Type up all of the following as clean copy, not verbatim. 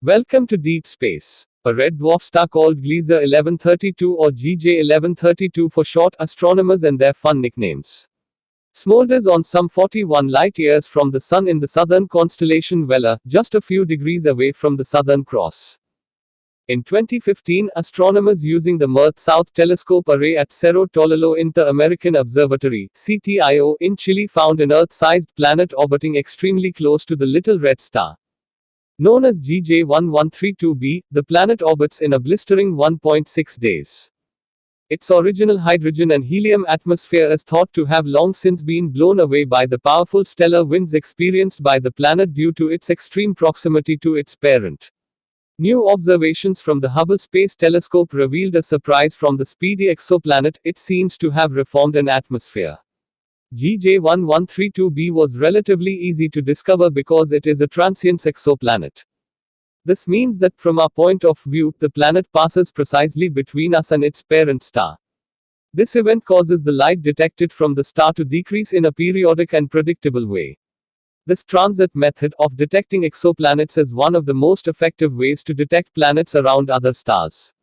Welcome to Deep Space. A red dwarf star called Gliese 1132 or GJ 1132 for short, astronomers and their fun nicknames, smolders on some 41 light-years from the Sun in the southern constellation Vela, just a few degrees away from the Southern Cross. In 2015, astronomers using the North-South Telescope Array at Cerro Tololo Inter-American Observatory (CTIO) in Chile found an Earth-sized planet orbiting extremely close to the Little Red Star. Known as GJ1132b, the planet orbits in a blistering 1.6 days. Its original hydrogen and helium atmosphere is thought to have long since been blown away by the powerful stellar winds experienced by the planet due to its extreme proximity to its parent. New observations from the Hubble Space Telescope revealed a surprise from the speedy exoplanet. It seems to have reformed an atmosphere. GJ1132b was relatively easy to discover because it is a transient exoplanet. This means that from our point of view, the planet passes precisely between us and its parent star. This event causes the light detected from the star to decrease in a periodic and predictable way. This transit method of detecting exoplanets is one of the most effective ways to detect planets around other stars.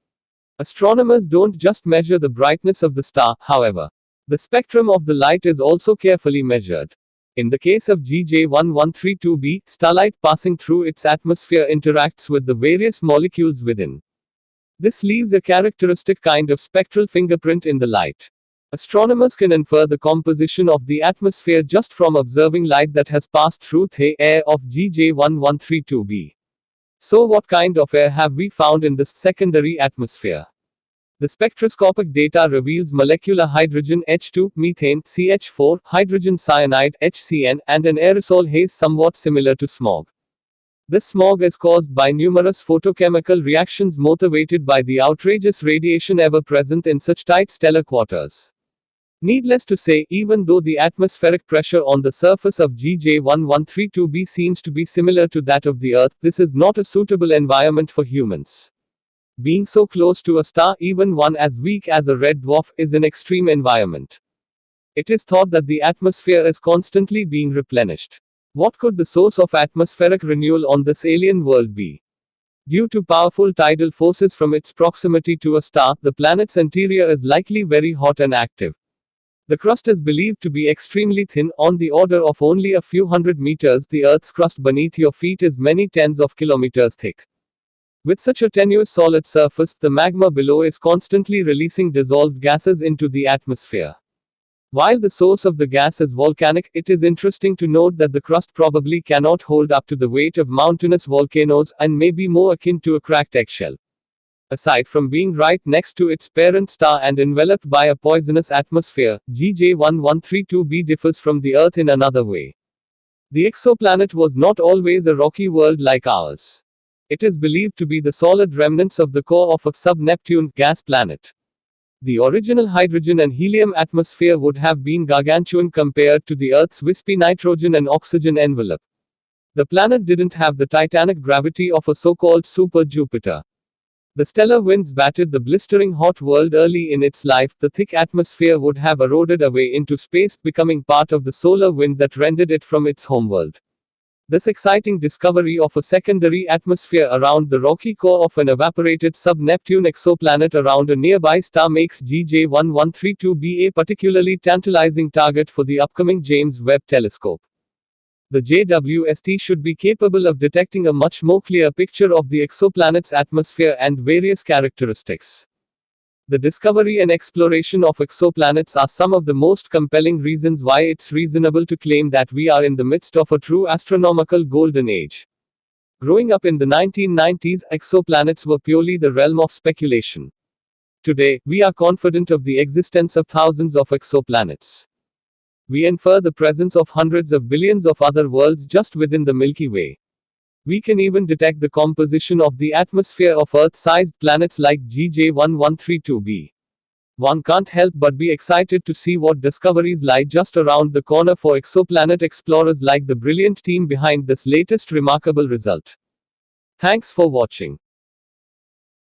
Astronomers don't just measure the brightness of the star, however. The spectrum of the light is also carefully measured. In the case of GJ1132b, starlight passing through its atmosphere interacts with the various molecules within. This leaves a characteristic kind of spectral fingerprint in the light. Astronomers can infer the composition of the atmosphere just from observing light that has passed through the air of GJ1132b. So what kind of air have we found in this secondary atmosphere? The spectroscopic data reveals molecular hydrogen H2, methane CH4, hydrogen cyanide HCN, and an aerosol haze somewhat similar to smog. This smog is caused by numerous photochemical reactions motivated by the outrageous radiation ever present in such tight stellar quarters. Needless to say, even though the atmospheric pressure on the surface of GJ1132b seems to be similar to that of the Earth, this is not a suitable environment for humans. Being so close to a star, even one as weak as a red dwarf, is an extreme environment. It is thought that the atmosphere is constantly being replenished. What could the source of atmospheric renewal on this alien world be? Due to powerful tidal forces from its proximity to a star, the planet's interior is likely very hot and active. The crust is believed to be extremely thin, on the order of only a few hundred meters. The Earth's crust beneath your feet is many tens of kilometers thick. With such a tenuous solid surface, the magma below is constantly releasing dissolved gases into the atmosphere. While the source of the gas is volcanic, it is interesting to note that the crust probably cannot hold up to the weight of mountainous volcanoes, and may be more akin to a cracked eggshell. Aside from being right next to its parent star and enveloped by a poisonous atmosphere, GJ1132b differs from the Earth in another way. The exoplanet was not always a rocky world like ours. It is believed to be the solid remnants of the core of a sub-Neptune gas planet. The original hydrogen and helium atmosphere would have been gargantuan compared to the Earth's wispy nitrogen and oxygen envelope. The planet didn't have the titanic gravity of a so-called super Jupiter. The stellar winds battered the blistering hot world early in its life. The thick atmosphere would have eroded away into space, becoming part of the solar wind that rendered it from its homeworld. This exciting discovery of a secondary atmosphere around the rocky core of an evaporated sub-Neptune exoplanet around a nearby star makes GJ1132b a particularly tantalizing target for the upcoming James Webb Telescope. The JWST should be capable of detecting a much more clear picture of the exoplanet's atmosphere and various characteristics. The discovery and exploration of exoplanets are some of the most compelling reasons why it's reasonable to claim that we are in the midst of a true astronomical golden age. Growing up in the 1990s, exoplanets were purely the realm of speculation. Today, we are confident of the existence of thousands of exoplanets. We infer the presence of hundreds of billions of other worlds just within the Milky Way. We can even detect the composition of the atmosphere of Earth-sized planets like GJ1132b. One can't help but be excited to see what discoveries lie just around the corner for exoplanet explorers like the brilliant team behind this latest remarkable result. Thanks for watching.